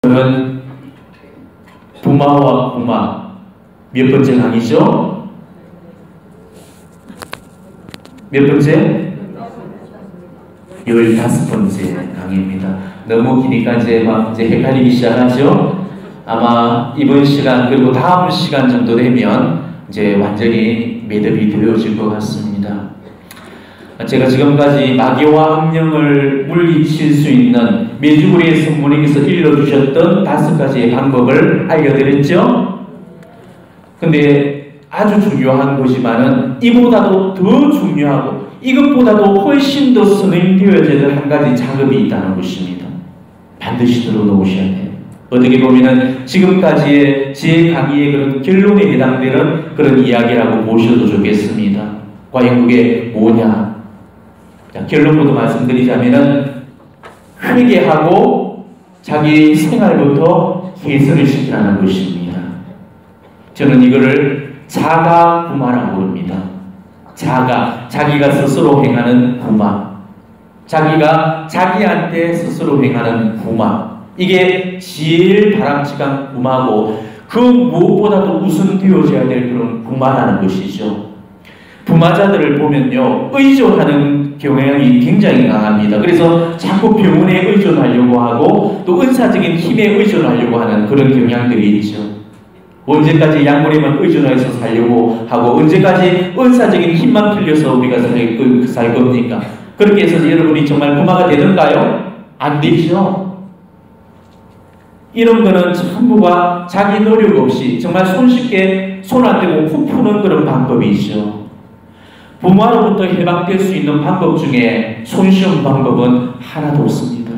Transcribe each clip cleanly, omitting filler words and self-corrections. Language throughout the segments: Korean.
오늘은 부마와 구마 몇 번째 강의죠? 몇 번째? 15번째 강의입니다. 너무 기니까 이제 헷갈리기 시작하죠? 아마 이번 시간 그리고 다음 시간 정도 되면 이제 완전히 매듭이 되어질 것 같습니다. 제가 지금까지 마귀와 악령을 물리칠 수 있는 메주부리의 성모님께서 일러주셨던 5가지의 방법을 알려드렸죠? 근데 아주 중요한 것이지만은 이보다도 더 중요하고 이것보다도 훨씬 더 선행되어지는 한 가지 작업이 있다는 것입니다. 반드시 들어놓으셔야 돼요. 어떻게 보면은 지금까지의 제 강의의 그런 결론에 해당되는 그런 이야기라고 보셔도 좋겠습니다. 과연 그게 뭐냐? 자, 결론부터 말씀드리자면은 회개하고 자기 생활부터 개선을 시키라는 것입니다. 저는 이거를 자가구마라고 부릅니다. 자기가 스스로 행하는 구마. 자기가 자기한테 스스로 행하는 구마. 이게 제일 바람직한 구마고 그 무엇보다도 우선되어져야 될 그런 구마라는 것이죠. 부마자들을 보면요, 의존하는 경향이 굉장히 강합니다. 그래서 자꾸 병원에 의존하려고 하고 또 은사적인 힘에 의존하려고 하는 그런 경향들이 있죠. 언제까지 양물에만 의존해서 살려고 하고 언제까지 은사적인 힘만 빌려서 우리가 살 겁니까? 그렇게 해서 여러분이 정말 부마가 되는가요? 안 되죠. 이런 거는 전부가 자기 노력 없이 정말 손쉽게 손 안 대고 푹 푸는 그런 방법이죠. 부마로부터 해방될 수 있는 방법 중에 손쉬운 방법은 하나도 없습니다.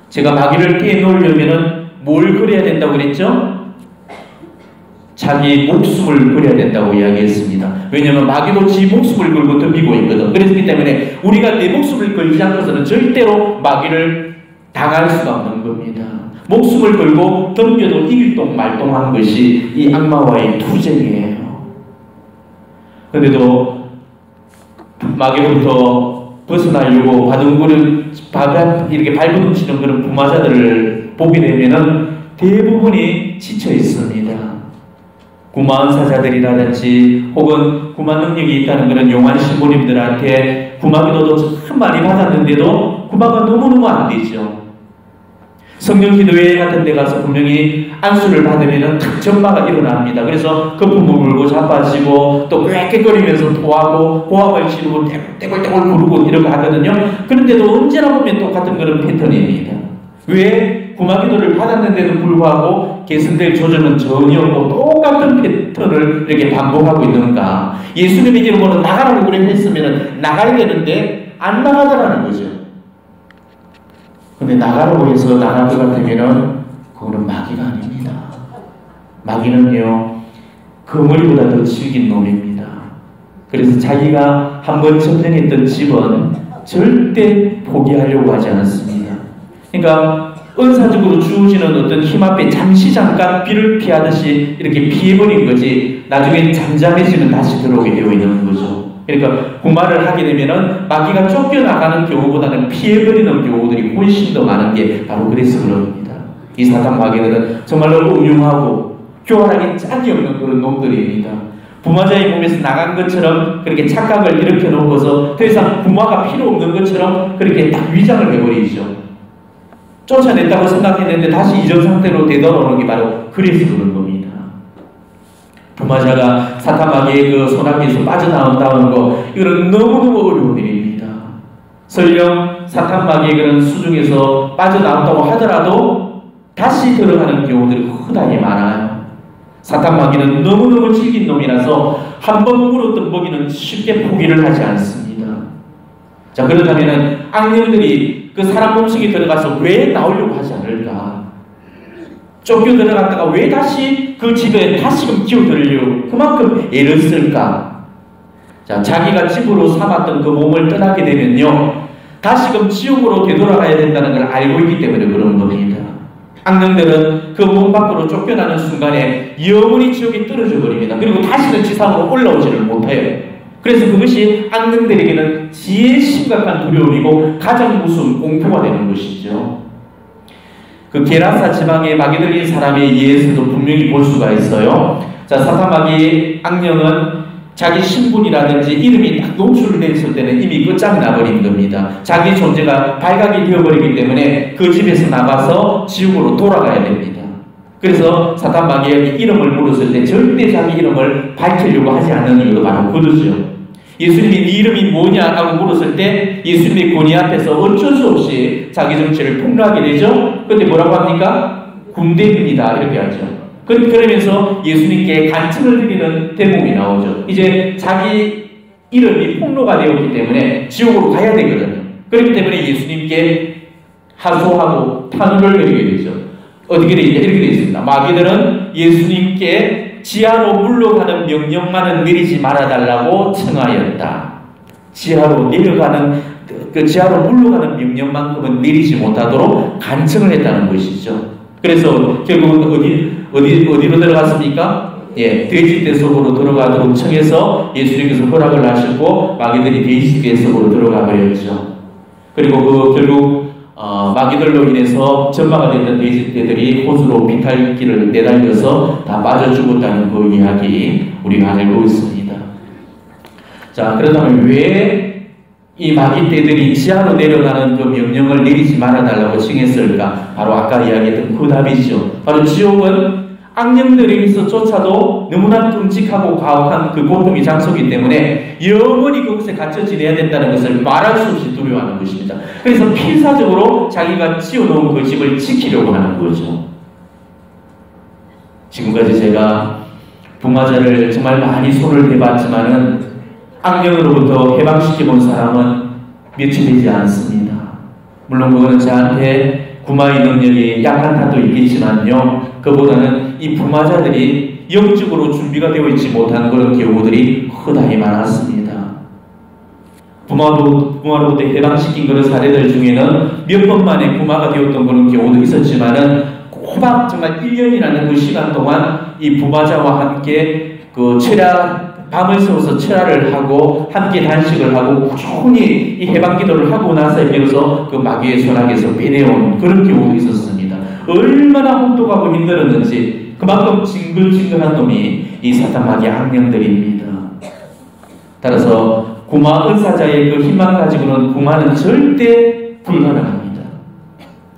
제가 마귀를 깨놓으려면 뭘 그려야 된다고 그랬죠? 자기 목숨을 그려야 된다고 이야기했습니다. 왜냐하면 마귀도 지 목숨을 걸고 덤비고 있거든. 그렇기 때문에 우리가 내 목숨을 걸지 않고서는 절대로 마귀를 당할 수가 없는 겁니다. 목숨을 걸고 덤벼도 이길 동 말동한 것이 이 악마와의 투쟁이에요. 그런데도 마귀로부터 벗어나려고 이렇게 발버둥치는 그런 부마자들을 보게 되면은 대부분이 지쳐 있습니다. 구마은사자들이라든지 혹은 구마 능력이 있다는 그런 용한 신부님들한테 구마기도도 참 많이 받았는데도 구마가 너무너무 안 되죠. 성령기도회 같은 데 가서 분명히 안수를 받으면 전마가 일어납니다. 그래서 거품을 물고 자빠지고 또 꽥꽥거리면서 토하고 고함을 지르고 떼굴떼굴 구르고 이렇게 하거든요. 그런데도 언제나 보면 똑같은 그런 패턴입니다. 왜 구마기도를 받았는데도 불구하고 개선될 조정은 전혀 없고 똑같은 패턴을 이렇게 반복하고 있는가? 예수님의 이름으로 나가라고 그래 했으면 나가야 되는데 안 나가더라는 거죠. 근데 나가라고 해서 나갈 것 같으면은 그거는 마귀가 아닙니다. 마귀는요, 거머리보다 더 질긴 놈입니다. 그래서 자기가 한번 점령했던 집은 절대 포기하려고 하지 않았습니다. 그러니까 은사적으로 주어지는 어떤 힘 앞에 잠깐 비를 피하듯이 이렇게 피해버린 거지 나중에 잠잠해지면 다시 들어오게 되어 있는 거죠. 그러니까 구마를 하게 되면은 마귀가 쫓겨나가는 경우보다는 피해버리는 경우들이 훨씬 더 많은 게 바로 그래서 그럽니다. 이 사탄 마귀들은 정말로 음흉하고 교활하게 짝이 없는 그런 놈들입니다. 부마자의 몸에서 나간 것처럼 그렇게 착각을 일으켜 놓고서 더 이상 구마가 필요 없는 것처럼 그렇게 딱 위장을 해버리죠. 쫓아냈다고 생각했는데 다시 이전 상태로 되돌아오는 게 바로 그래서 그런 겁니다. 부마자가 사탄 마귀의 그 손아귀에서 빠져나온다는 거, 이거는 너무너무 어려운 일입니다. 설령 사탄 마귀의 그런 수중에서 빠져나온다고 하더라도 다시 들어가는 경우들이 허다히 많아요. 사탄 마귀는 너무너무 질긴 놈이라서 한번 물었던 먹이는 쉽게 포기를 하지 않습니다. 자, 그렇다면 악령들이 그 사람 몸속에 들어가서 왜 나오려고 하지 않을까? 쫓겨 들어갔다가 왜 다시 그 집에 다시금 기어들려고 그만큼 애를 쓸까? 자, 자기가 집으로 삼았던 그 몸을 떠나게 되면요, 다시금 지옥으로 되돌아가야 된다는 걸 알고 있기 때문에 그런 겁니다. 악령들은 그 몸 밖으로 쫓겨나는 순간에 영원히 지옥에 떨어져 버립니다. 그리고 다시는 지상으로 올라오지를 못해요. 그래서 그것이 악령들에게는 제일 심각한 두려움이고 가장 무서운 공포가 되는 것이죠. 그 게라사 지방에 마귀 들린 사람에 의해서도 분명히 볼 수가 있어요. 자, 사탄 마귀 악령은 자기 신분이라든지 이름이 딱 노출됐을 때는 이미 끝장이 나버린 겁니다. 자기 존재가 발각이 되어버리기 때문에 그 집에서 나가서 지옥으로 돌아가야 됩니다. 그래서 사탄 마귀에게 이름을 물었을 때 절대 자기 이름을 밝히려고 하지 않는 이유도 바로 그렇죠. 예수님이 네 이름이 뭐냐 하고 물었을 때 예수님의 권위 앞에서 어쩔 수 없이 자기 정체를 폭로하게 되죠. 그때 뭐라고 합니까? 군대입니다 이렇게 하죠. 그러면서 예수님께 간청을 드리는 대목이 나오죠. 이제 자기 이름이 폭로가 되었기 때문에 지옥으로 가야 되거든요. 그렇기 때문에 예수님께 하소하고 탄원을 드리게 되죠. 어떻게 되냐 이렇게 되어 있습니다. 마귀들은 예수님께 지하로 물러가는 명령만은 내리지 말아달라고 청하였다. 지하로 내려가는 지하로 물러가는 명령만큼은 내리지 못하도록 간청을 했다는 것이죠. 그래서 결국은 어디로 들어갔습니까? 예, 돼지떼 속으로 들어가도록 청해서 예수님께서 허락을 하셨고 마귀들이 돼지떼 속으로 들어가 버렸죠. 그리고 결국 마귀들로 인해서 전마가 됐던 돼지떼들이 호수로 비탈길을 내달려서 다 빠져 죽었다는 그 이야기 우리가 알고 있습니다. 자, 그렇다면 왜 이 마귀떼들이 지하로 내려가는 그 명령을 내리지 말아달라고 청했을까? 바로 아까 이야기했던 그 답이죠. 바로 지옥은 악령들에게서조차도 너무나 끔찍하고 가혹한 그 고통의 장소이기 때문에 영원히 그곳에 갇혀 지내야 된다는 것을 말할 수 없이 두려워하는 것입니다. 그래서 필사적으로 자기가 지어놓은 그 집을 지키려고 하는 거죠. 지금까지 제가 부마자를 정말 많이 손을 대봤지만은 악령으로부터 해방시켜본 사람은 며칠 되지 않습니다. 물론 그거는 저한테 구마의 능력이 약한 탓도 있겠지만요. 그보다는 이 부마자들이 영적으로 준비가 되어 있지 못한 그런 경우들이 허다히 많았습니다. 부마로부터 해방시킨 그런 사례들 중에는 몇 번 만에 부마가 되었던 그런 경우도 있었지만은 호박 정말 1년이라는 그 시간 동안 이 부마자와 함께 그 밤을 새워서 철야를 하고 함께 단식을 하고 꾸준히 이 해방 기도를 하고 나서에 비로소 그 마귀의 손아귀에서 빼내온 그런 경우도 있었습니다. 얼마나 혹독하고 힘들었는지 그만큼 징글징글한 놈이 이 사탄 마귀 악령들입니다. 따라서 구마 은사자의 그 힘만 가지고는 구마는 절대 불가능합니다.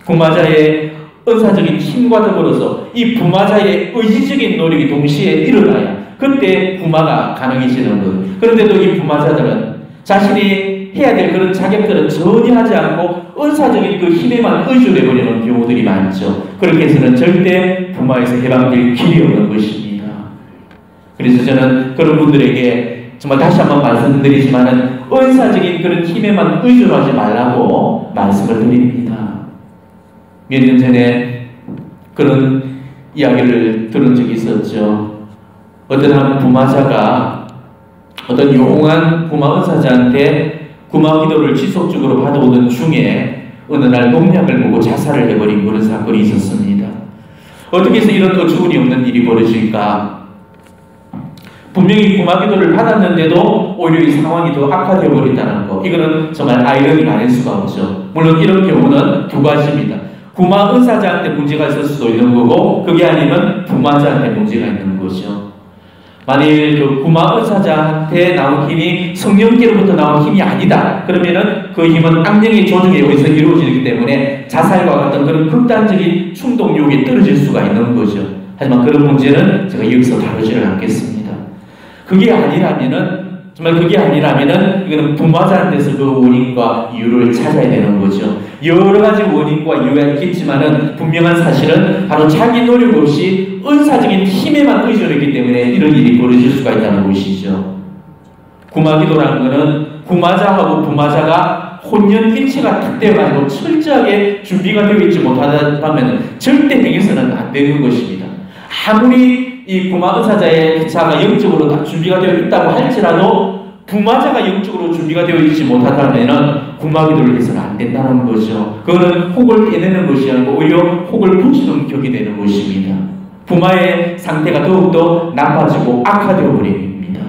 구마자의 은사적인 힘과 더불어서 이 부마자의 의지적인 노력이 동시에 일어나야 그때 부마가 가능해지는 것. 그런데도 이 부마자들은 자신이 해야 될 그런 자격들은 전혀 하지 않고 은사적인 그 힘에만 의존해 버리는 경우들이 많죠. 그렇게 해서는 절대 부마에서 해방될 길이 없는 것입니다. 그래서 저는 그런 분들에게 정말 다시 한번 말씀드리지만은 은사적인 그런 힘에만 의존하지 말라고 말씀을 드립니다. 몇 년 전에 그런 이야기를 들은 적이 있었죠. 어떤 한 부마자가 어떤 용한 구마 은사자한테 구마 기도를 지속적으로 받아오던 중에 어느 날 농약을 보고 자살을 해버린 그런 사건이 있었습니다. 어떻게 해서 이런 어처구니 없는 일이 벌어질까? 분명히 구마 기도를 받았는데도 오히려 이 상황이 더 악화되어 버린다는 거, 이거는 정말 아이러니가 아닐 수가 없죠. 물론 이런 경우는 두 가지입니다. 구마 은사자한테 문제가 있을 수도 있는 거고, 그게 아니면 부마자한테 문제가 있는 거죠. 만일 그 구마 은사자한테 나온 힘이 성령께로부터 나온 힘이 아니다, 그러면은 그 힘은 악령의 조종에 의해서 이루어지기 때문에 자살과 같은 그런 극단적인 충동욕이 떨어질 수가 있는 거죠. 하지만 그런 문제는 제가 여기서 다루지를 않겠습니다. 그게 아니라면은 이거는 부마자한테서 그 원인과 이유를 찾아야 되는 거죠. 여러 가지 원인과 이유가 있겠지만은 분명한 사실은 바로 자기 노력 없이 은사적인 힘에만 의존했기 때문에 이런 일이 벌어질 수가 있다는 것이죠. 구마기도라는 것은 구마자하고 부마자가 혼연일체가 딱 되어가지고 철저하게 준비가 되어 있지 못하다면 절대 행해서는 안 되는 것입니다. 아무리 이 구마 은사자의 자가 영적으로 다 준비가 되어 있다고 할지라도 부마자가 영적으로 준비가 되어 있지 못하다면 구마기도를 해서는 안 된다는 거죠. 그거는 혹을 빼내는 것이 아니고 오히려 혹을 붙이는 격이 되는 것입니다. 부마의 상태가 더욱더 나빠지고 악화되어 버립니다.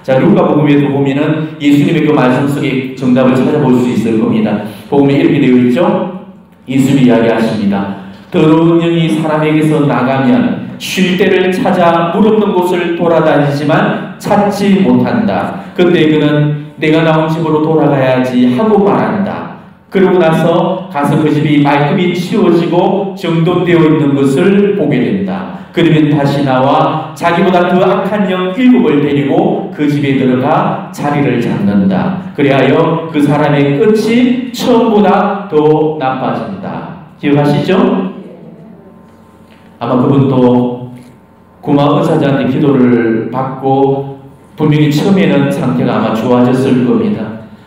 자, 루카복음에도 보면은 예수님의 그 말씀 속에 정답을 찾아볼 수 있을 겁니다. 복음에 이렇게 되어 있죠. 예수님이 이야기하십니다. 더러운 영이 사람에게서 나가면 쉴 때를 찾아 물 없는 곳을 돌아다니지만 찾지 못한다. 그때 그는 내가 나온 집으로 돌아가야지 하고 말한다. 그러고 나서 가서 그 집이 말끔히 치워지고 정돈되어 있는 것을 보게 된다. 그러면 다시 나와 자기보다 더 악한 영 7을 데리고 그 집에 들어가 자리를 잡는다. 그리하여 그 사람의 끝이 처음보다 더 나빠진다. 기억하시죠? 아마 그분도 구마 의사자한테 기도를 받고 분명히 처음에는 상태가 아마 좋아졌을 겁니다.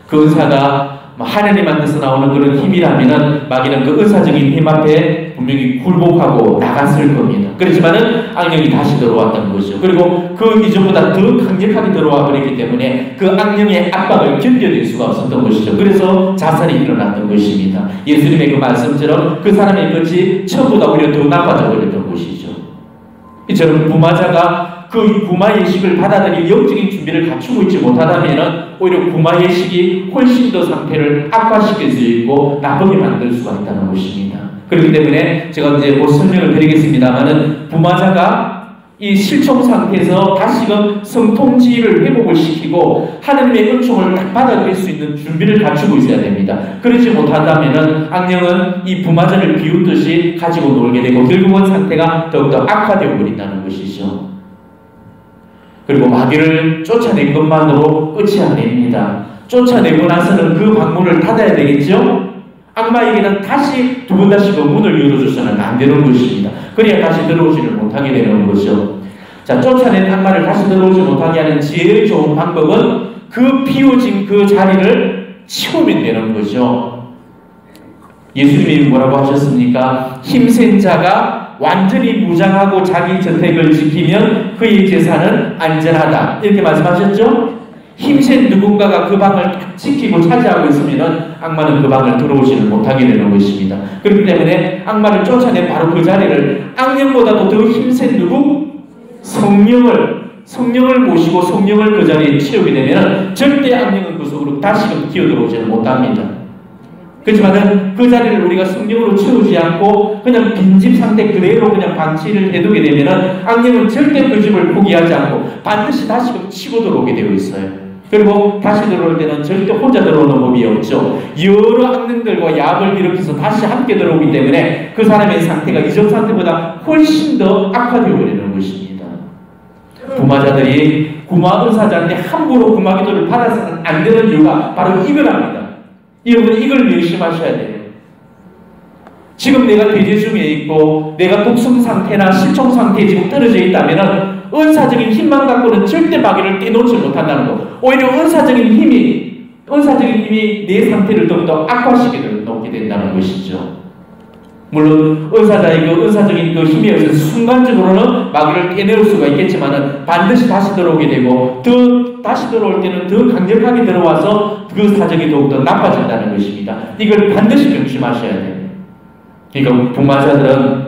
그 의사가 하느님한테서 나오는 그런 힘이라면은 마귀는 그 의사적인 힘 앞에 분명히 굴복하고 나갔을 겁니다. 그렇지만은 악령이 다시 들어왔던 것이죠. 그리고 그 이전보다 더 강력하게 들어와 버렸기 때문에 그 악령의 압박을 견뎌낼 수가 없었던 것이죠. 그래서 자살이 일어났던 것입니다. 예수님의 그 말씀처럼 그 사람의 끝이 처음보다 오히려 더 나빠져 버렸던 것이죠. 이처럼 부마자가 그 구마예식을 받아들일 영적인 준비를 갖추고 있지 못하다면 오히려 구마예식이 훨씬 더 상태를 악화시킬 수 있고 나쁘게 만들 수가 있다는 것입니다. 그렇기 때문에 제가 이제 곧 설명을 드리겠습니다만은 부마자가 이 실종 상태에서 다시금 성통지를 회복을 시키고 하느님의 은총을 딱 받아들일 수 있는 준비를 갖추고 있어야 됩니다. 그러지 못한다면은 악령은 이 부마자를 비웃듯이 가지고 놀게 되고 결국은 상태가 더욱더 악화되어 버린다는 것이죠. 그리고 마귀를 쫓아낸 것만으로 끝이 아닙니다. 쫓아내고 나서는 그 방문을 닫아야 되겠죠? 악마에게는 다시 두 번 다시 그 문을 열어줘서는 안 되는 것입니다. 그래야 다시 들어오지를 못하게 되는 거죠. 자, 쫓아낸 악마를 다시 들어오지 못하게 하는 제일 좋은 방법은 그 비워진 그 자리를 치우면 되는 거죠. 예수님이 뭐라고 하셨습니까? 힘센 자가 완전히 무장하고 자기 저택을 지키면 그의 재산은 안전하다. 이렇게 말씀하셨죠? 힘센 누군가가 그 방을 딱 지키고 차지하고 있으면 악마는 그 방을 들어오지는 못하게 되는 것입니다. 그렇기 때문에 악마를 쫓아낸 바로 그 자리를 악령보다도 더 힘센 누구? 성령을 모시고 성령을 그 자리에 채우게 되면 절대 악령은 그 속으로 다시금 기어들어오지는 못합니다. 그렇지만은 그 자리를 우리가 성령으로 채우지 않고 그냥 빈집 상태 그대로 그냥 방치를 해두게 되면은 악령은 절대 그 집을 포기하지 않고 반드시 다시금 치고 들어오게 되어 있어요. 그리고 다시 들어올 때는 절대 혼자 들어오는 법이 없죠. 여러 악령들과 야합을 일으켜서 다시 함께 들어오기 때문에 그 사람의 상태가 이전 상태보다 훨씬 더 악화되어 버리는 것입니다. 부마자들이 구마의사자한테 함부로 구마기도를 받아서는 안 되는 이유가 바로 이거랍니다. 여러분 이걸 명심하셔야 돼요. 지금 내가 대제 중에 있고 내가 독성 상태나 실종 상태에 지금 떨어져 있다면 은사적인 힘만 갖고는 절대 마귀를 떼놓지 못한다는 거. 오히려 은사적인 힘이 내 상태를 더욱더 악화시키게 놓게 된다는 것이죠. 물론 은사자의 그 은사적인 그 힘에 의해서 순간적으로는 마귀를 떼내올 수가 있겠지만은 반드시 다시 들어오게 되고 다시 들어올 때는 더 강력하게 들어와서 그 사정이 더욱더 나빠진다는 것입니다. 이걸 반드시 명심하셔야 돼요. 그러니까 부마자들은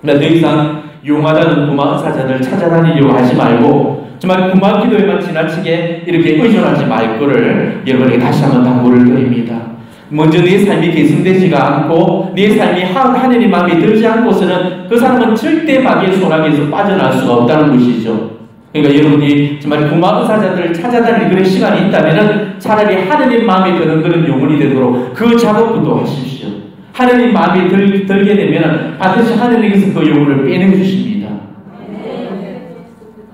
더 이상 용하다는 부마의사자들 찾아다니려고 하지 말고 정말 부마 기도에만 지나치게 이렇게 의존하지 말 거를 여러분에게 다시 한번 당부를 드립니다. 먼저 내 삶이 개선되지가 않고 내 삶이 하느님 마음에 들지 않고서는 그 사람은 절대 마귀의 소나기에서 빠져나올 수가 없다는 것이죠. 그러니까 여러분이 정말 부마의사자들을 찾아다닐 그런 시간이 있다면 차라리 하느님 마음에 드는 그런 영혼이 되도록 그 작업부터 하십시오. 하느님 마음에 들게 되면 반드시 하느님께서 그 영혼을 빼내주십니다.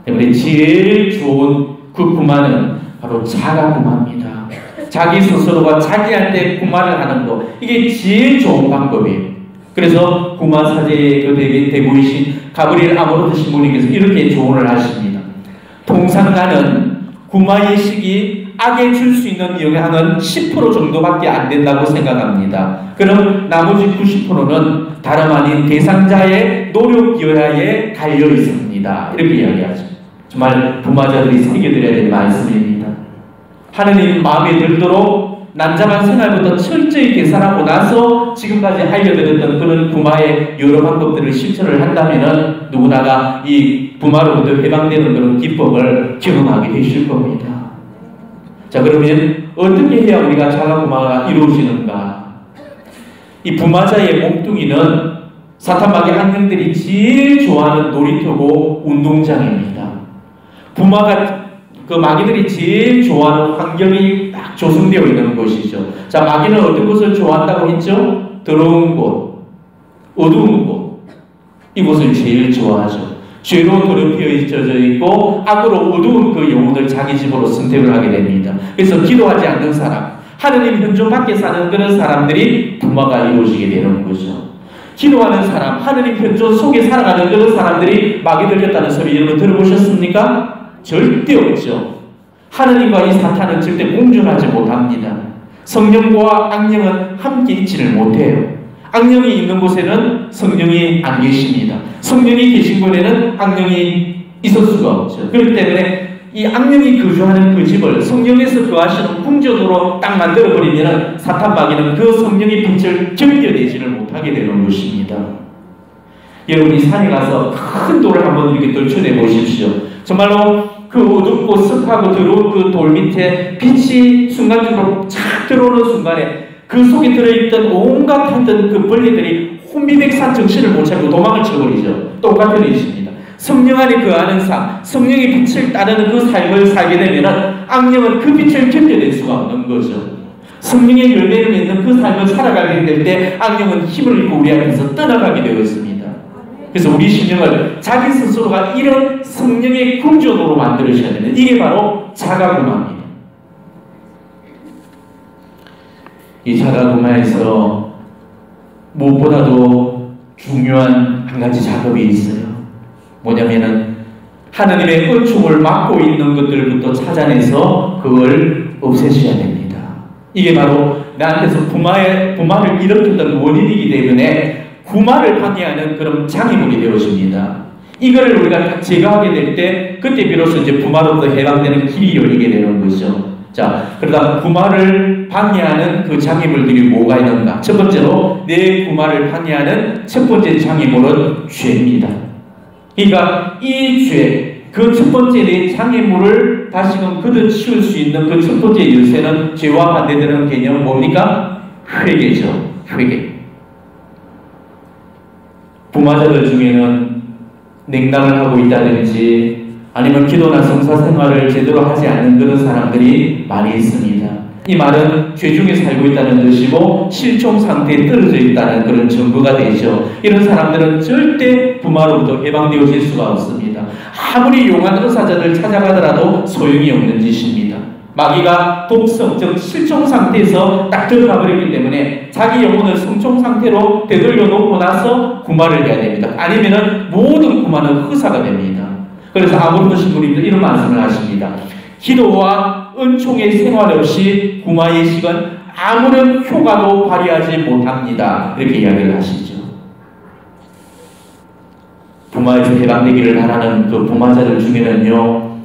때문에 제일 좋은 그 구마는 바로 자가 구마입니다. 자기 스스로가 자기한테 구마를 하는 것, 이게 제일 좋은 방법이에요. 그래서 구마 사제의 그 대부이신 가브리엘 아모르트 신부님께서 이렇게 조언을 하십니다. 통상 나는 구마예식이 악에 줄 수 있는 영향은 10% 정도밖에 안 된다고 생각합니다. 그럼 나머지 90%는 다름 아닌 대상자의 노력 여하에 달려 있습니다. 이렇게 이야기하죠. 정말 부마자들이 새겨드려야 될 말씀입니다. 하느님 마음에 들도록 난잡한 생활부터 철저히 계산하고 나서 지금까지 알려드렸던 그런 부마의 여러 방법들을 실천을 한다면 누구나가 이 부마로부터 해방되는 그런 기법을 경험하게 되실 겁니다. 자, 그러면 어떻게 해야 우리가 자가 부마가 이루어지는가? 이 부마자의 몸뚱이는 사탄 마귀 악령들이 제일 좋아하는 놀이터고 운동장입니다. 부마가 그 마귀들이 제일 좋아하는 환경이 딱 조성되어 있는 곳이죠. 자, 마귀는 어떤 것을 좋아한다고 했죠? 더러운 곳, 어두운 곳, 이곳을 제일 좋아하죠. 죄로 더럽혀져 있고 악으로 어두운 그 영혼을 자기 집으로 선택을 하게 됩니다. 그래서 기도하지 않는 사람, 하느님 현존 밖에 사는 그런 사람들이 부마가 이루어지게 되는 거죠. 기도하는 사람, 하느님 현존 속에 살아가는 그런 사람들이 마귀 들렸다는 소리 여러분 들어보셨습니까? 절대 없죠. 하느님과 이 사탄은 절대 공존하지 못합니다. 성령과 악령은 함께 있지를 못해요. 악령이 있는 곳에는 성령이 안 계십니다. 성령이 계신 곳에는 악령이 있을 수가 없죠. 그렇기 때문에 이 악령이 거주하는 그 집을 성령에서 거하시는 궁전으로 딱 만들어버리면 사탄 마귀는 그 성령의 빛을 견뎌내지를 못하게 되는 것입니다. 여러분이 산에 가서 큰 돌을 한번 이렇게 떨쳐내 보십시오. 정말로 그 어둡고 습하고 더러운 그 돌 밑에 빛이 순간적으로 착 들어오는 순간에 그 속에 들어있던 온갖 하던 그 벌레들이 혼비백산 정신을 못 차리고 도망을 쳐버리죠. 똑같은 일입니다. 성령 안에 거하는 삶, 성령의 빛을 따르는 그 삶을 살게 되면 악령은 그 빛을 견뎌낼 수가 없는 거죠. 성령의 열매를 맺는 그 삶을 살아가게 될 때 악령은 힘을 잃고 우리 앞에서 떠나가게 되어 있습니다. 그래서 우리 심령을 자기 스스로가 이런 성령의 궁전으로 만들으셔야 되는 이게 바로 자가구마입니다. 이 자가구마에서 무엇보다도 중요한 한 가지 작업이 있어요. 뭐냐면은 하나님의 은총을 막고 있는 것들부터 찾아내서 그걸 없애셔야 됩니다. 이게 바로 나한테서 부마를 일으켰던 원인이기 때문에 구마를 방해하는 그런 장애물이 되어집니다. 이거를 우리가 제거하게 될 때 그때 비로소 이제 부마로부터 해방되는 길이 열리게 되는 것이죠. 자, 그러다 구마를 방해하는 그 장애물들이 뭐가 있는가? 첫 번째로 내 구마를 방해하는 첫 번째 장애물은 죄입니다. 그러니까 이 죄, 그 첫 번째 내 장애물을 다시금 걷어치울 수 있는 그 첫 번째 열쇠는 죄와 반대되는 개념은 뭡니까? 회개죠. 회개. 부마자들 중에는 냉담을 하고 있다든지 아니면 기도나 성사 생활을 제대로 하지 않는 그런 사람들이 많이 있습니다. 이 말은 죄 중에 살고 있다는 뜻이고 실종 상태에 떨어져 있다는 그런 증거가 되죠. 이런 사람들은 절대 부마로부터 해방되어질 수가 없습니다. 아무리 용한 의사자들 찾아가더라도 소용이 없는 짓입니다. 마귀가 독성, 즉 실종 상태에서 딱 들어가 버렸기 때문에 자기 영혼을 성총 상태로 되돌려 놓고 나서 구마를 해야 됩니다. 아니면은 모든 구마는 흑사가 됩니다. 그래서 아무르도 신부님도 이런 말씀을 하십니다. 기도와 은총의 생활 없이 구마의 식은 아무런 효과도 발휘하지 못합니다. 이렇게 이야기를 하시죠. 부마에서 해방되기를 바라는 그 부마자들 중에는요,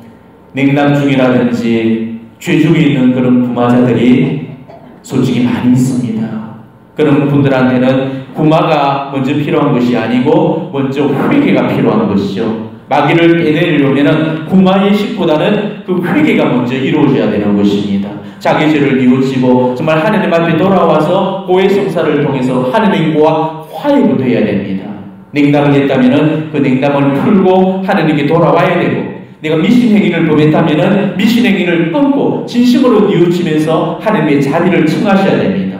냉담 중이라든지 죄 중에 있는 그런 부마자들이 솔직히 많이 있습니다. 그런 분들한테는 구마가 먼저 필요한 것이 아니고 먼저 회개가 필요한 것이죠. 마귀를 빼내려면 구마의 식보다는 그 회개가 먼저 이루어져야 되는 것입니다. 자기 죄를 뉘우치고 정말 하나님 앞에 돌아와서 고해 성사를 통해서 하나님과 화해부터 해야 됩니다. 냉담을 했다면 그 냉담을 풀고 하나님께 돌아와야 되고, 내가 미신행위를 범했다면 미신행위를 끊고 진심으로 뉘우치면서 하나님의 자비를 청하셔야 됩니다.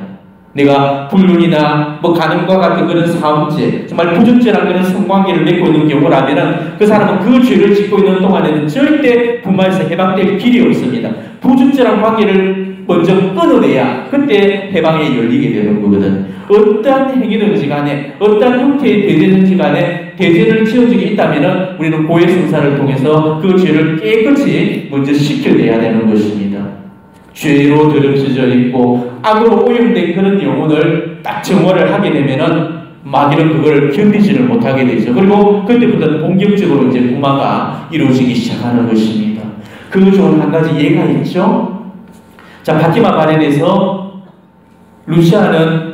내가 불륜이나 간음과 같은 그런 사음죄, 정말 부정죄란 그런 성관계를 맺고 있는 경우라면 그 사람은 그 죄를 짓고 있는 동안에는 절대 부마에서 해방될 길이 없습니다. 부정죄란 관계를 먼저 끊어내야 그때 해방이 열리게 되는 거거든. 어떠한 행위든지 간에 어떠한 형태의 대죄든지 간에 대죄를 지은 적이 있다면 우리는 고해 성사를 통해서 그 죄를 깨끗이 먼저 씻겨내야 되는 것입니다. 죄로 더럽혀져 있고 악으로 오염된 그런 영혼을 딱 정화를 하게 되면은 마귀는 그걸 견디지를 못하게 되죠. 그리고 그때부터는 본격적으로 이제 부마가 이루어지기 시작하는 것입니다. 그 중 한 가지 예가 있죠. 자, 바티마 발현에서 루시아는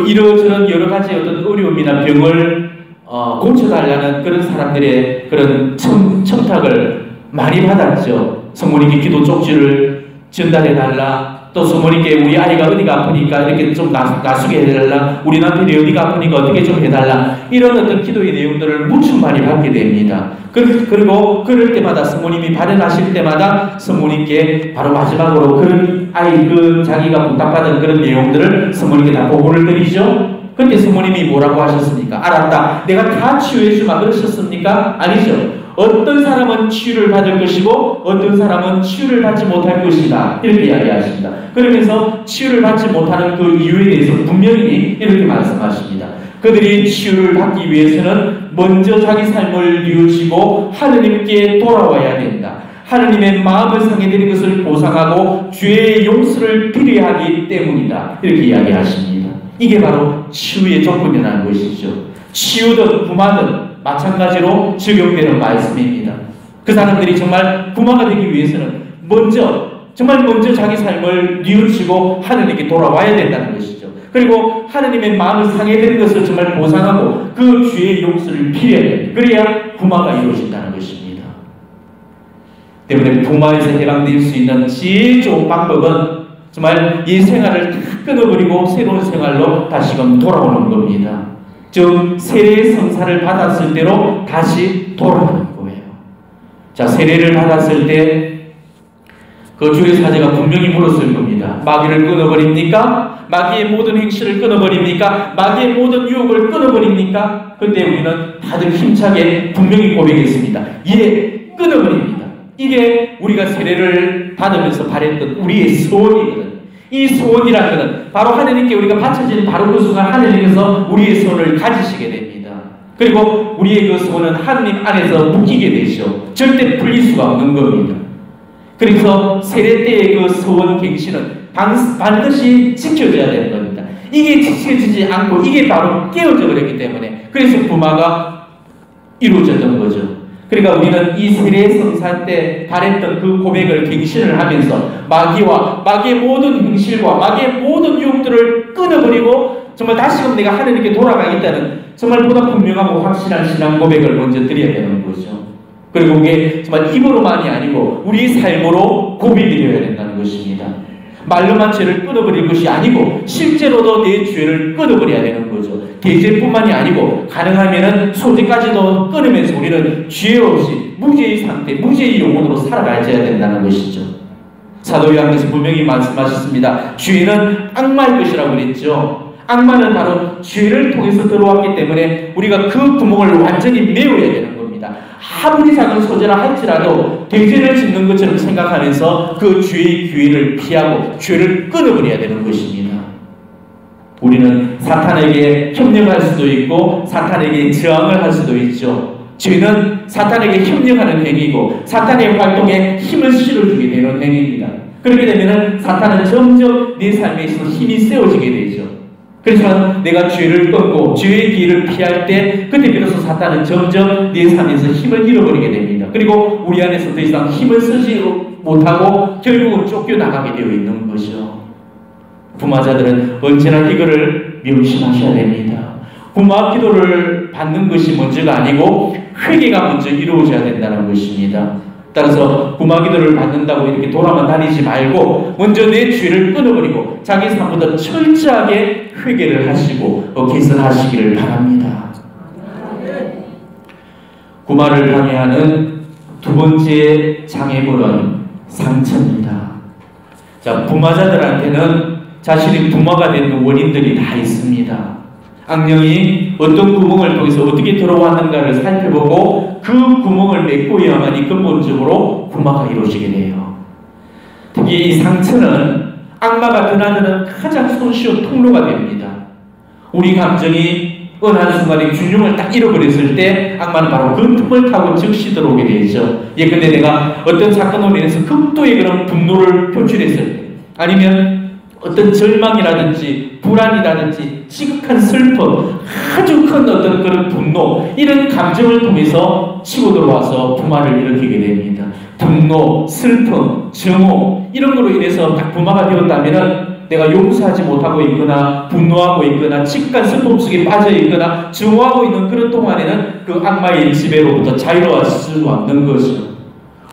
이러저런 여러 가지 어떤 어려움이나 병을 고쳐달라는 그런 사람들의 그런 청탁을 많이 받았죠. 성모님께 기도 쪽지를 전달해달라, 또 부모님께 우리 아이가 어디가 아프니까 이렇게 좀 나수게 해달라, 우리 남편이 어디가 아프니까 어떻게 좀 해달라, 이런 어떤 기도의 내용들을 무척 많이 받게 됩니다. 그리고 그럴 때마다 성모님이 발현하실 때마다 성모님께 바로 마지막으로 그런 아이 자기가 부탁받은 그런 내용들을 성모님께 다 보고를 드리죠. 그때 성모님이 뭐라고 하셨습니까? 알았다, 내가 다 치유해주마 그러셨습니까? 아니죠. 어떤 사람은 치유를 받을 것이고 어떤 사람은 치유를 받지 못할 것이다, 이렇게 이야기하십니다. 그러면서 치유를 받지 못하는 그 이유에 대해서 분명히 이렇게 말씀하십니다. 그들이 치유를 받기 위해서는 먼저 자기 삶을 뉘우치고 하느님께 돌아와야 된다. 하느님의 마음을 상해드린 것을 보상하고 죄의 용서를 빌어야 하기 때문이다, 이렇게 이야기하십니다. 이게 바로 치유의 조건이라는 것이죠. 치유든 구마든 마찬가지로 적용되는 말씀입니다. 그 사람들이 정말 구마가 되기 위해서는 먼저 자기 삶을 뉘우치고 하느님께 돌아와야 된다는 것이죠. 그리고 하느님의 마음을 상해되는 것을 정말 보상하고 그 죄의 용서를 빌어야 됩니다. 그래야 구마가 이루어진다는 것입니다. 때문에 구마에서 해방될 수 있는 제일 좋은 방법은 정말 이 생활을 다 끊어버리고 새로운 생활로 다시금 돌아오는 겁니다. 즉 세례의 성사를 받았을 때로 다시 돌아가는 거예요. 자, 세례를 받았을 때 그 주의 사제가 분명히 물었을 겁니다. 마귀를 끊어버립니까? 마귀의 모든 행실을 끊어버립니까? 마귀의 모든 유혹을 끊어버립니까? 그때 우리는 다들 힘차게 분명히 고백했습니다. 예, 끊어버립니다. 이게 우리가 세례를 받으면서 바랬던 우리의 소원이거든. 이 소원이라는 것은 바로 하느님께 우리가 바쳐지는 바로 그 순간 하느님께서 우리의 소원을 가지시게 됩니다. 그리고 우리의 그 소원은 하느님 안에서 묶이게 되죠. 절대 풀릴 수가 없는 겁니다. 그래서 세례 때의 그 소원 갱신은 반드시 지켜져야 되는 겁니다. 이게 지켜지지 않고 이게 바로 깨어져 버렸기 때문에 그래서 부마가 이루어졌던 거죠. 그러니까 우리는 이 세례 성사 때 바랬던 그 고백을 갱신을 하면서 마귀의 모든 행실과 마귀의 모든 유혹들을 끊어버리고 정말 다시금 내가 하느님께 돌아가겠다는 정말 보다 분명하고 확실한 신앙 고백을 먼저 드려야 되는 거죠. 그리고 그게 정말 입으로만이 아니고 우리 삶으로 고백이 되어야 된다는 것입니다. 말로만 죄를 끊어버릴 것이 아니고 실제로도 내 죄를 끊어버려야 되는 거죠. 대죄뿐만이 아니고 가능하면 소재까지도 끊으면서 우리는 죄 없이 무죄의 상태, 무죄의 영혼으로 살아가야 된다는 것이죠. 사도 요한께서 분명히 말씀하셨습니다. 죄는 악마의 것이라고 그랬죠. 악마는 바로 죄를 통해서 들어왔기 때문에 우리가 그 구멍을 완전히 메워야 되는 겁니다. 아무리 작은 소재라 할지라도 대죄를 짓는 것처럼 생각하면서 그 죄의 기회를 피하고 죄를 끊어버려야 되는 것입니다. 우리는 사탄에게 협력할 수도 있고 사탄에게 저항을 할 수도 있죠. 죄는 사탄에게 협력하는 행위고 사탄의 활동에 힘을 실어주게 되는 행위입니다. 그렇게 되면 사탄은 점점 내 삶에 있어서 힘이 세워지게 되죠. 그래서 내가 죄를 끊고 죄의 길을 피할 때 그때 비로소 사탄은 점점 내 삶에서 힘을 잃어버리게 됩니다. 그리고 우리 안에서 더 이상 힘을 쓰지 못하고 결국은 쫓겨나가게 되어 있는 것이죠. 부마자들은 언제나 이거를 명심하셔야 됩니다. 부마 기도를 받는 것이 먼저가 아니고 회개가 먼저 이루어져야 된다는 것입니다. 따라서 부마 기도를 받는다고 이렇게 돌아만 다니지 말고 먼저 내 죄를 끊어버리고 자기 삶보다 철저하게 회개를 하시고 개선하시기를 바랍니다. 구마를 방해하는 두 번째 장애물은 상처입니다. 자, 부마자들한테는 자신이 부마가 되는 원인들이 다 있습니다. 악령이 어떤 구멍을 통해서 어떻게 들어왔는가를 살펴보고 그 구멍을 메꿔야만이 근본적으로 구마가 이루어지게 돼요. 특히 이 상처는 악마가 드나드는 가장 손쉬운 통로가 됩니다. 우리 감정이 어느 한순간에 균형을 딱 잃어버렸을 때 악마는 바로 그 틈을 타고 즉시 들어오게 되죠. 예컨대 내가 어떤 사건으로 인해서 극도의 그런 분노를 표출했을 때 아니면 어떤 절망이라든지 불안이라든지 지극한 슬픔, 아주 큰 어떤 그런 분노 이런 감정을 통해서 치고 들어와서 부마를 일으키게 됩니다. 분노, 슬픔, 증오 이런 거로 인해서 딱 부마가 되었다면 내가 용서하지 못하고 있거나 분노하고 있거나 지극한 슬픔 속에 빠져 있거나 증오하고 있는 그런 동안에는 그 악마의 지배로부터 자유로울 수 없는 것이죠.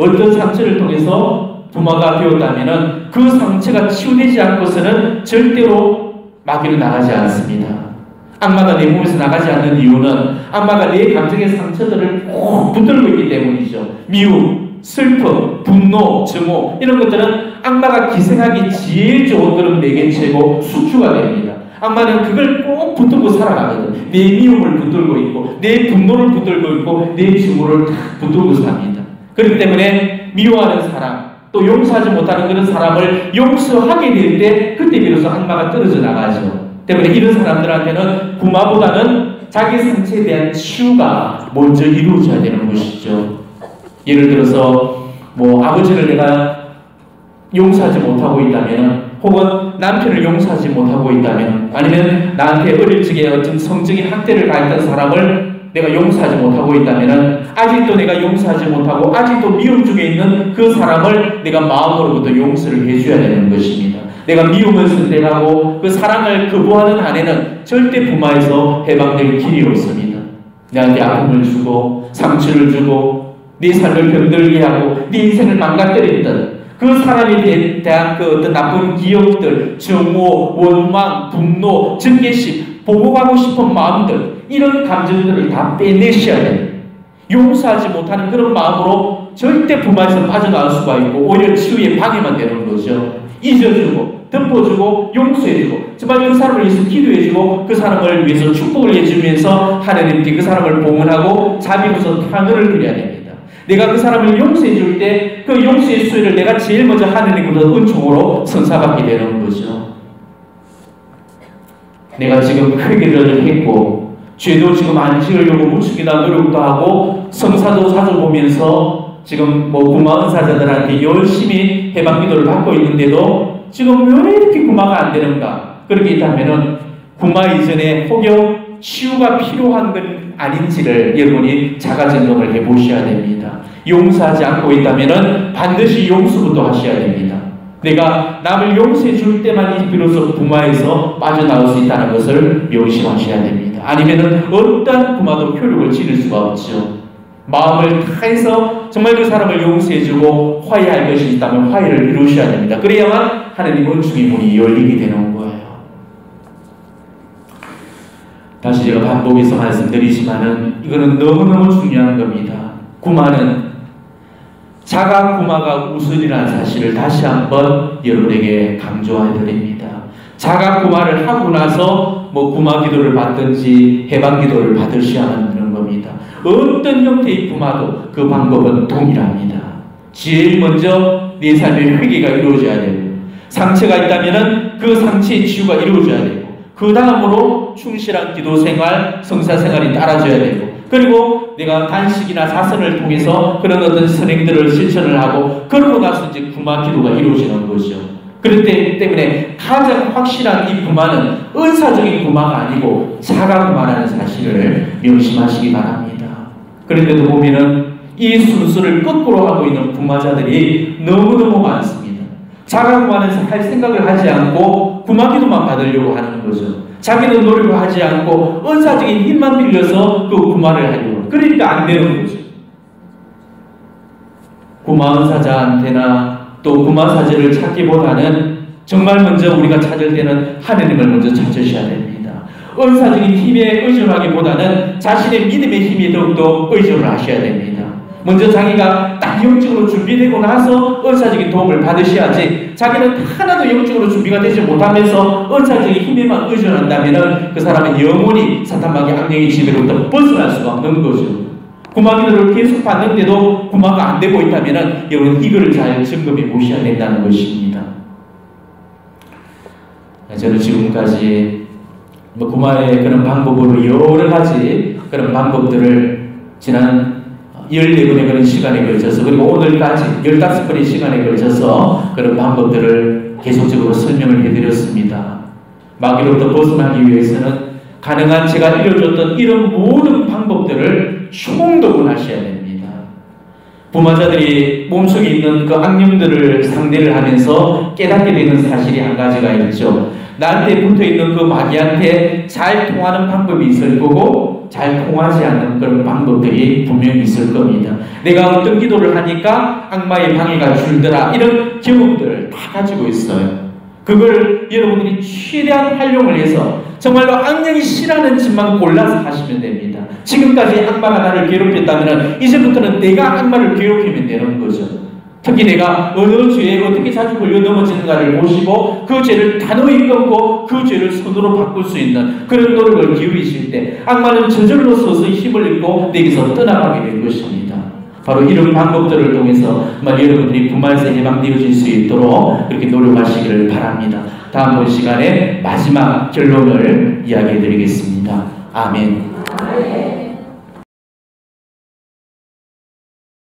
어떤 상처를 통해서 부마가 되었다면 그 상처가 치유되지 않고서는 절대로 마귀로 나가지 않습니다. 악마가 내 몸에서 나가지 않는 이유는 악마가 내 감정의 상처들을 꼭 붙들고 있기 때문이죠. 미움, 슬픔, 분노, 증오 이런 것들은 악마가 기생하기 제일 좋은 그런 매개체고 수주가 됩니다. 악마는 그걸 꼭 붙들고 살아가거든. 내 미움을 붙들고 있고 내 분노를 붙들고 있고 내 증오를 다 붙들고 삽니다. 그렇기 때문에 미워하는 사람 또 용서하지 못하는 그런 사람을 용서하게 될 때 그때 비로소 악마가 떨어져 나가죠. 때문에 이런 사람들한테는 구마보다는 자기 상처에 대한 치유가 먼저 이루어져야 되는 것이죠. 예를 들어서 아버지를 내가 용서하지 못하고 있다면, 혹은 남편을 용서하지 못하고 있다면, 아니면 나한테 어릴 적에 어떤 성적인 학대를 가했던 사람을 내가 용서하지 못하고 있다면, 아직도 내가 용서하지 못하고 아직도 미움 중에 있는 그 사람을 내가 마음으로부터 용서를 해줘야 되는 것입니다. 내가 미움을 선택하고 그 사랑을 거부하는 한에는 절대 부마에서 해방될 길이 없습니다. 내한테 아픔을 주고 상처를 주고 네 삶을 병들게 하고 네 인생을 망가뜨렸던 그 사람에 대한 그 어떤 나쁜 기억들, 증오, 원망, 분노, 증개심, 보복하고 싶은 마음들, 이런 감정들을 다 빼내셔야 돼요. 용서하지 못하는 그런 마음으로 절대 부마에서 빠져나올 수가 있고 오히려 치유에 방해만 되는 거죠. 잊어주고 덮어주고 용서해주고 정말 그 사람을 위해서 기도해주고 그 사람을 위해서 축복을 해주면서 하나님께 그 사람을 봉헌하고 자비로서 탄원을 드려야 됩니다. 내가 그 사람을 용서해 줄 때 그 용서의 수혜를 내가 제일 먼저 하느님으로부터 은총으로 선사받게 되는 거죠. 내가 지금 회개를 했고 죄도 지금 안 지으려고 무척이나 노력도 하고 성사도 찾아보면서 지금 구마은사자들한테 열심히 해방기도를 받고 있는데도 지금 왜 이렇게 구마가 안 되는가? 그렇게 있다면은 구마 이전에 혹여 치유가 필요한 건 아닌지를 여러분이 자가점검을 해보셔야 됩니다. 용서하지 않고 있다면 반드시 용서부터 하셔야 됩니다. 내가 남을 용서해 줄 때만 비로소 구마에서 빠져나올 수 있다는 것을 명심하셔야 됩니다. 아니면 어떤 구마도 효력을 지닐 수가 없죠. 마음을 다해서 정말 그 사람을 용서해주고 화해할 것이 있다면 화해를 이루셔야 됩니다. 그래야만 하나님 은총의 문이 열리게 되는 거예요. 다시 제가 반복해서 말씀드리지만은 이거는 너무너무 중요한 겁니다. 구마는 자가 구마가 우선이라는 사실을 다시 한번 여러분에게 강조해 드립니다. 자가 구마를 하고 나서 구마 기도를 받든지 해방 기도를 받으셔야 하는 겁니다. 어떤 형태의 구마도 그 방법은 동일합니다. 제일 먼저 내 삶의 회개가 이루어져야 되고, 상처가 있다면 그 상처의 치유가 이루어져야 되고, 그 다음으로 충실한 기도 생활, 성사 생활이 따라져야 되고, 그리고 내가 단식이나 자선을 통해서 그런 어떤 선행들을 실천을 하고, 그러고 나서 이제 구마 기도가 이루어지는 거죠. 그렇기 때문에 가장 확실한 이 구마는 은사적인 구마가 아니고 자가 구마라는 사실을 명심하시기 바랍니다. 그런데도 보면은 이 순서를 거꾸로 하고 있는 구마자들이 너무너무 많습니다. 자가 구마는 할 생각을 하지 않고 구마 기도만 받으려고 하는 거죠. 자기는 노력을 하지 않고 은사적인 힘만 빌려서 그 구마를 하려고. 그러니까 안 되는 거죠. 구마 은사자한테나 또 구마 사제를 찾기보다는 정말 먼저 우리가 찾을 때는 하느님을 먼저 찾으셔야 됩니다. 은사적인 힘에 의존하기보다는 자신의 믿음의 힘에 더욱더 의존을 하셔야 됩니다. 먼저 자기가 딱 영적으로 준비되고 나서 은사적인 도움을 받으셔야지, 자기는 하나도 영적으로 준비가 되지 못하면서 은사적인 힘에만 의존한다면 그 사람은 영원히 사탄마귀 악령의 지배로부터 벗어날 수가 없는 거죠. 구마 기도를 계속 받는데도 구마가 안 되고 있다면 여러분 이거를 잘 점검해 보셔야 된다는 것입니다. 저는 지금까지 구마의 그런 방법으로 여러 가지 그런 방법들을 지난 14번의 그런 시간에 걸쳐서, 그리고 오늘까지 15번의 시간에 걸쳐서 그런 방법들을 계속적으로 설명을 해드렸습니다. 마귀로부터 벗어나기 위해서는 가능한 제가 알려줬던 이런 모든 방법들을 총동원하셔야 됩니다. 부마자들이 몸속에 있는 그 악령들을 상대를 하면서 깨닫게 되는 사실이 한 가지가 있죠. 나한테 붙어있는 그 마귀한테 잘 통하는 방법이 있을 거고 잘 통하지 않는 그런 방법이 것들이 분명히 있을 겁니다. 내가 어떤 기도를 하니까 악마의 방해가 줄더라, 이런 경험들을 다 가지고 있어요. 그걸 여러분들이 최대한 활용을 해서 정말로 악령이 싫어하는 짓만 골라서 하시면 됩니다. 지금까지 악마가 나를 괴롭혔다면 이제부터는 내가 악마를 괴롭히면 되는 거죠. 특히 내가 어느 죄에 어떻게 자주 걸려 넘어지는가를 보시고 그 죄를 단호히 끊고 그 죄를 선으로 바꿀 수 있는 그런 노력을 기울이실 때 악마는 저절로 서서히 힘을 잃고 내게서 떠나가게 될 것입니다. 바로 이런 방법들을 통해서 여러분들이 분만에서 해방되어질 수 있도록 그렇게 노력하시기를 바랍니다. 다음번 시간에 마지막 결론을 이야기해 드리겠습니다. 아멘.